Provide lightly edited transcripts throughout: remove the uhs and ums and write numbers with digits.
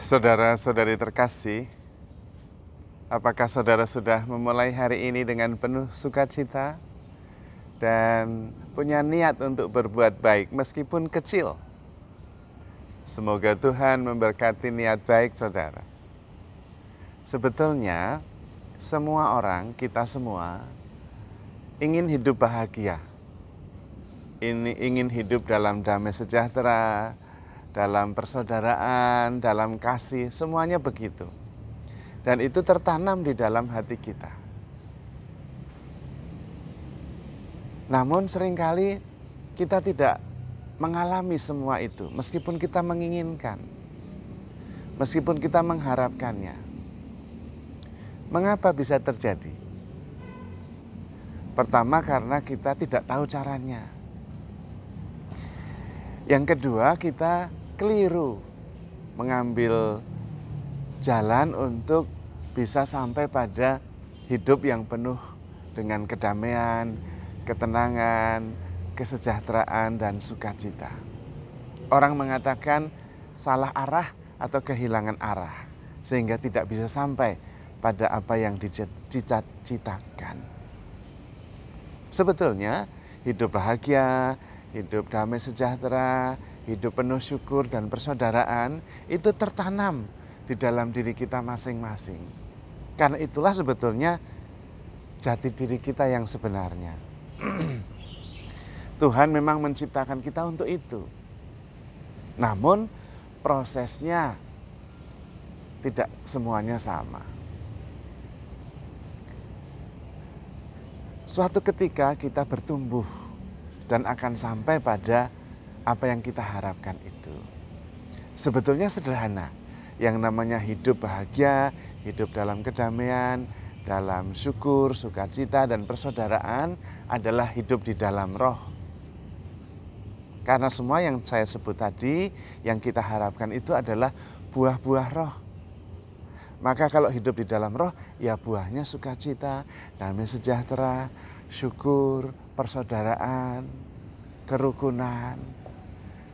Saudara-saudari terkasih, apakah saudara sudah memulai hari ini dengan penuh sukacita dan punya niat untuk berbuat baik meskipun kecil? Semoga Tuhan memberkati niat baik saudara. Sebetulnya semua orang, kita semua ingin hidup bahagia. Ingin hidup dalam damai sejahtera, dalam persaudaraan, dalam kasih, semuanya begitu. Dan itu tertanam di dalam hati kita. Namun seringkali kita tidak mengalami semua itu, meskipun kita menginginkan, meskipun kita mengharapkannya. Mengapa bisa terjadi? Pertama, karena kita tidak tahu caranya. Yang kedua, kita keliru mengambil jalan untuk bisa sampai pada hidup yang penuh dengan kedamaian, ketenangan, kesejahteraan, dan sukacita. Orang mengatakan salah arah atau kehilangan arah, sehingga tidak bisa sampai pada apa yang dicita-citakan. Sebetulnya hidup bahagia, hidup damai sejahtera, hidup penuh syukur dan persaudaraan itu tertanam di dalam diri kita masing-masing. Karena itulah sebetulnya jati diri kita yang sebenarnya. Tuhan memang menciptakan kita untuk itu. Namun prosesnya tidak semuanya sama. Suatu ketika kita bertumbuh dan akan sampai pada apa yang kita harapkan itu. Sebetulnya sederhana, yang namanya hidup bahagia, hidup dalam kedamaian, dalam syukur, sukacita, dan persaudaraan adalah hidup di dalam roh. Karena semua yang saya sebut tadi, yang kita harapkan itu adalah buah-buah roh. Maka kalau hidup di dalam roh, ya buahnya sukacita, damai sejahtera, syukur, persaudaraan, kerukunan,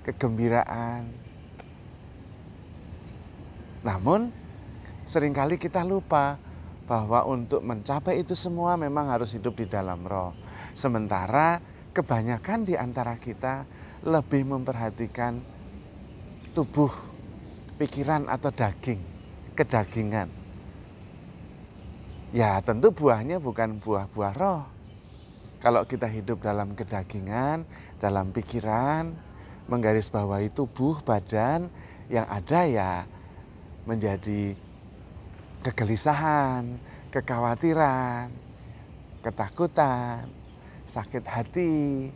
kegembiraan. Namun seringkali kita lupa bahwa untuk mencapai itu semua memang harus hidup di dalam roh. Sementara kebanyakan di antara kita lebih memperhatikan tubuh, pikiran atau daging, kedagingan. Ya tentu buahnya bukan buah-buah roh. Kalau kita hidup dalam kedagingan, dalam pikiran, menggarisbawahi tubuh, badan, yang ada ya menjadi kegelisahan, kekhawatiran, ketakutan, sakit hati.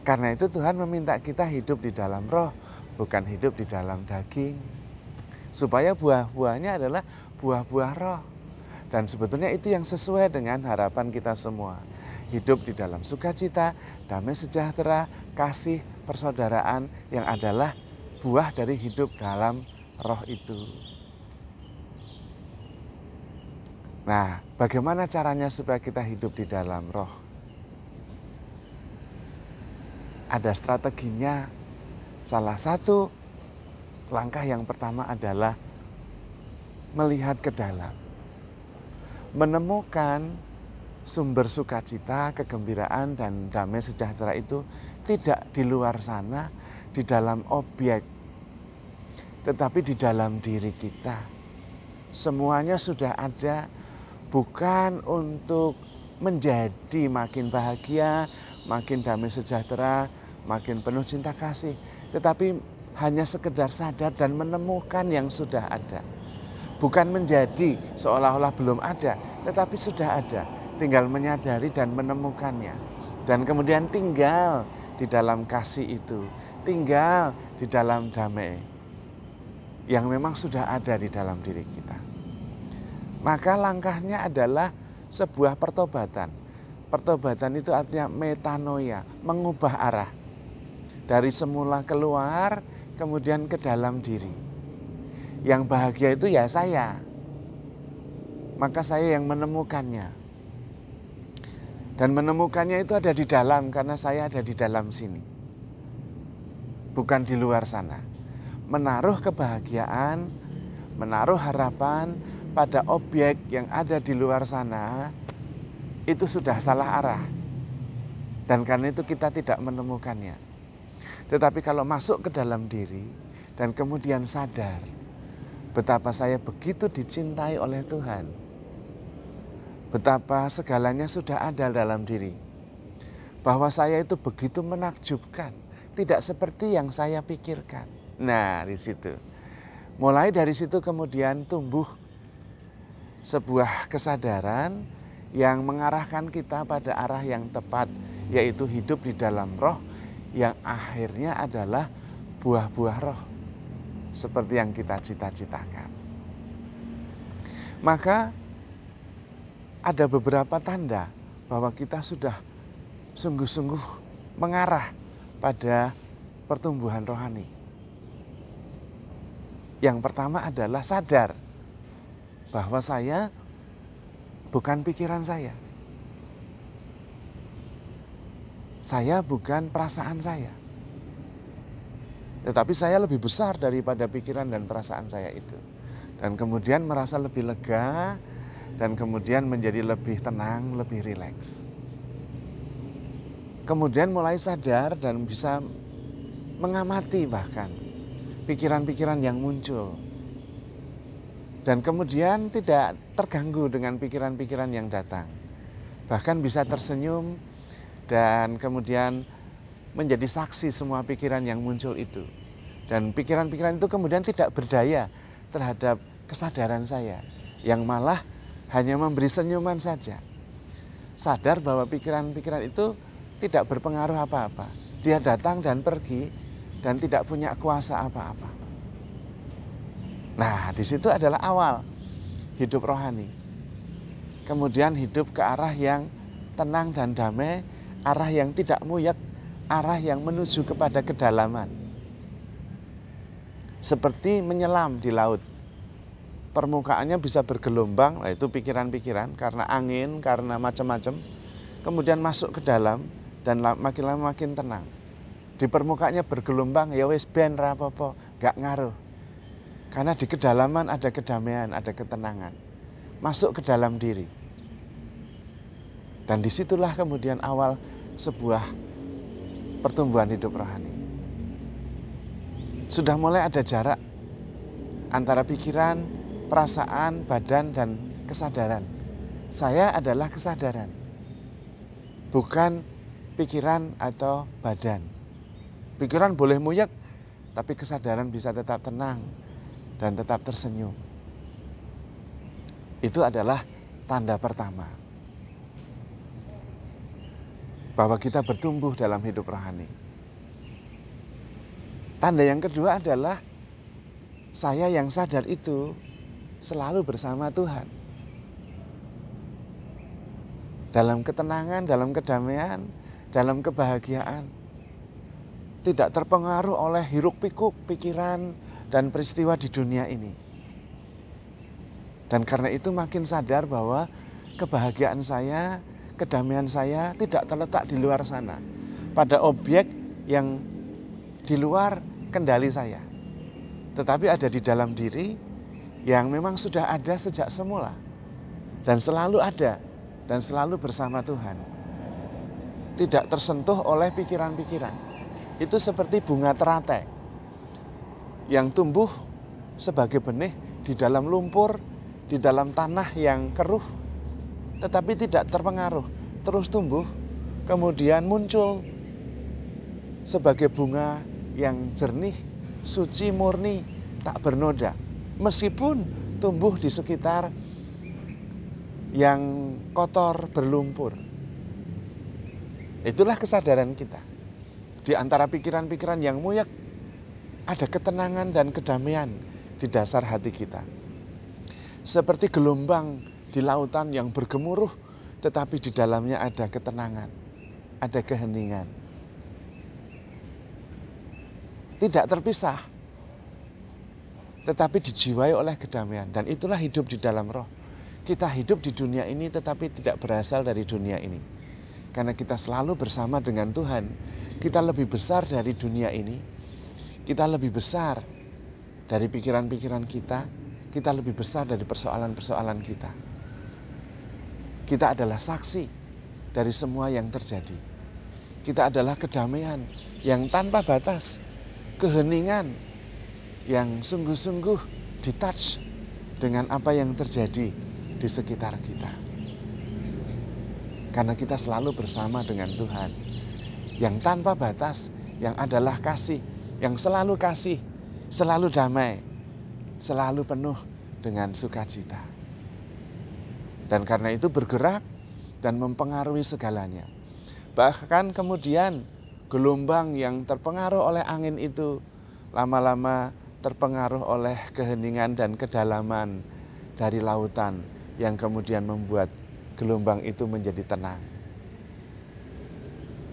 Karena itu Tuhan meminta kita hidup di dalam roh, bukan hidup di dalam daging. Supaya buah-buahnya adalah buah-buah roh. Dan sebetulnya itu yang sesuai dengan harapan kita semua. Hidup di dalam sukacita, damai sejahtera, kasih, persaudaraan yang adalah buah dari hidup dalam roh itu. Nah, bagaimana caranya supaya kita hidup di dalam roh? Ada strateginya. Salah satu langkah yang pertama adalah melihat ke dalam. Menemukan sumber sukacita, kegembiraan, dan damai sejahtera itu tidak di luar sana, di dalam objek, tetapi di dalam diri kita. Semuanya sudah ada, bukan untuk menjadi makin bahagia, makin damai sejahtera, makin penuh cinta kasih, tetapi hanya sekedar sadar dan menemukan yang sudah ada. Bukan menjadi seolah-olah belum ada, tetapi sudah ada. Tinggal menyadari dan menemukannya. Dan kemudian tinggal di dalam kasih itu, tinggal di dalam damai yang memang sudah ada di dalam diri kita. Maka langkahnya adalah sebuah pertobatan. Pertobatan itu artinya metanoia, mengubah arah. Dari semula keluar, kemudian ke dalam diri. Yang bahagia itu ya saya. Maka saya yang menemukannya. Dan menemukannya itu ada di dalam, karena saya ada di dalam sini. Bukan di luar sana. menaruh kebahagiaan, menaruh harapan pada objek yang ada di luar sana, itu sudah salah arah. Dan karena itu kita tidak menemukannya. Tetapi kalau masuk ke dalam diri dan kemudian sadar betapa saya begitu dicintai oleh Tuhan, betapa segalanya sudah ada dalam diri, bahwa saya itu begitu menakjubkan, tidak seperti yang saya pikirkan. Nah, di situ. Mulai dari situ kemudian tumbuh sebuah kesadaran yang mengarahkan kita pada arah yang tepat, yaitu hidup di dalam roh yang akhirnya adalah buah-buah roh, seperti yang kita cita-citakan. Maka ada beberapa tanda bahwa kita sudah sungguh-sungguh mengarah pada pertumbuhan rohani. Yang pertama adalah sadar bahwa saya bukan pikiran saya. Saya bukan perasaan saya. Tetapi saya lebih besar daripada pikiran dan perasaan saya itu. Dan kemudian merasa lebih lega, dan kemudian menjadi lebih tenang, lebih rileks. Kemudian mulai sadar dan bisa mengamati bahkan pikiran-pikiran yang muncul. Dan kemudian tidak terganggu dengan pikiran-pikiran yang datang. Bahkan bisa tersenyum dan kemudian menjadi saksi semua pikiran yang muncul itu. Dan pikiran-pikiran itu kemudian tidak berdaya terhadap kesadaran saya, yang malah hanya memberi senyuman saja. Sadar bahwa pikiran-pikiran itu tidak berpengaruh apa-apa. Dia datang dan pergi dan tidak punya kuasa apa-apa. Nah, di situ adalah awal hidup rohani. Kemudian hidup ke arah yang tenang dan damai, arah yang tidak muyak, arah yang menuju kepada kedalaman. Seperti menyelam di laut. Permukaannya bisa bergelombang, itu pikiran-pikiran karena angin, karena macam-macam. Kemudian masuk ke dalam dan makin lama makin tenang. Di permukaannya bergelombang, ya wis ben rapopo, gak ngaruh. Karena di kedalaman ada kedamaian, ada ketenangan. Masuk ke dalam diri. Dan disitulah kemudian awal sebuah pertumbuhan hidup rohani. Sudah mulai ada jarak antara pikiran, perasaan, badan, dan kesadaran. Saya adalah kesadaran, bukan pikiran atau badan. Pikiran boleh muyak, tapi kesadaran bisa tetap tenang dan tetap tersenyum. Itu adalah tanda pertama bahwa kita bertumbuh dalam hidup rohani. Tanda yang kedua adalah saya yang sadar itu selalu bersama Tuhan. Dalam ketenangan, dalam kedamaian, dalam kebahagiaan. Tidak terpengaruh oleh hiruk-pikuk pikiran dan peristiwa di dunia ini. Dan karena itu makin sadar bahwa kebahagiaan saya, kedamaian saya tidak terletak di luar sana. Pada objek yang di luar kendali saya. Tetapi ada di dalam diri yang memang sudah ada sejak semula. Dan selalu ada dan selalu bersama Tuhan. Tidak tersentuh oleh pikiran-pikiran. Itu seperti bunga teratai yang tumbuh sebagai benih di dalam lumpur, di dalam tanah yang keruh, tetapi tidak terpengaruh, terus tumbuh, kemudian muncul sebagai bunga yang jernih, suci, murni, tak bernoda, meskipun tumbuh di sekitar yang kotor, berlumpur. Itulah kesadaran kita. Di antara pikiran-pikiran yang muyak, ada ketenangan dan kedamaian di dasar hati kita. Seperti gelombang di lautan yang bergemuruh, tetapi di dalamnya ada ketenangan, ada keheningan. Tidak terpisah, tetapi dijiwai oleh kedamaian. Dan itulah hidup di dalam roh. Kita hidup di dunia ini tetapi tidak berasal dari dunia ini. Karena kita selalu bersama dengan Tuhan, kita lebih besar dari dunia ini. Kita lebih besar dari pikiran-pikiran kita lebih besar dari persoalan-persoalan kita. Kita adalah saksi dari semua yang terjadi. Kita adalah kedamaian yang tanpa batas, keheningan yang sungguh-sungguh di-touch dengan apa yang terjadi di sekitar kita. Karena kita selalu bersama dengan Tuhan yang tanpa batas, yang adalah kasih, yang selalu kasih, selalu damai, selalu penuh dengan sukacita. Dan karena itu bergerak dan mempengaruhi segalanya. Bahkan kemudian gelombang yang terpengaruh oleh angin itu lama-lama terpengaruh oleh keheningan dan kedalaman dari lautan yang kemudian membuat gelombang itu menjadi tenang.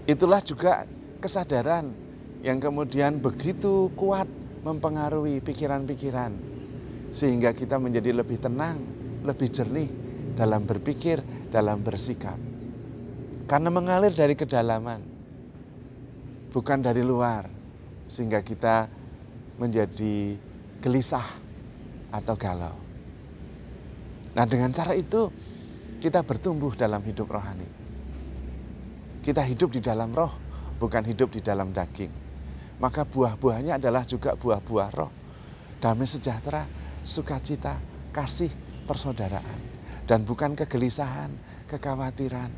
Itulah juga kesadaran yang kemudian begitu kuat mempengaruhi pikiran-pikiran sehingga kita menjadi lebih tenang, lebih jernih dalam berpikir, dalam bersikap. Karena mengalir dari kedalaman, bukan dari luar, sehingga kita menjadi gelisah atau galau. Nah, dengan cara itu kita bertumbuh dalam hidup rohani. Kita hidup di dalam roh, bukan hidup di dalam daging. Maka buah-buahnya adalah juga buah-buah roh. Damai sejahtera, sukacita, kasih, persaudaraan. Dan bukan kegelisahan, kekhawatiran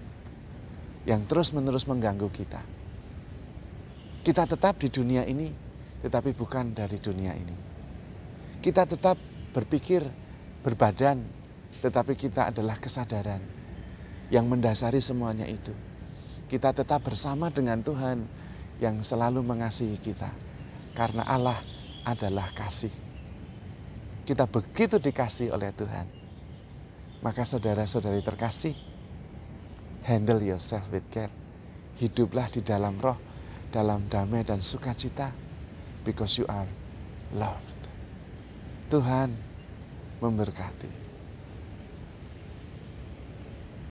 yang terus-menerus mengganggu kita. Kita tetap di dunia ini, tetapi bukan dari dunia ini. Kita tetap berpikir, berbadan, tetapi kita adalah kesadaran yang mendasari semuanya itu. Kita tetap bersama dengan Tuhan yang selalu mengasihi kita. Karena Allah adalah kasih. Kita begitu dikasih oleh Tuhan. Maka saudara-saudari terkasih, handle yourself with care. Hiduplah di dalam roh, dalam damai dan sukacita, because you are loved. Tuhan memberkati.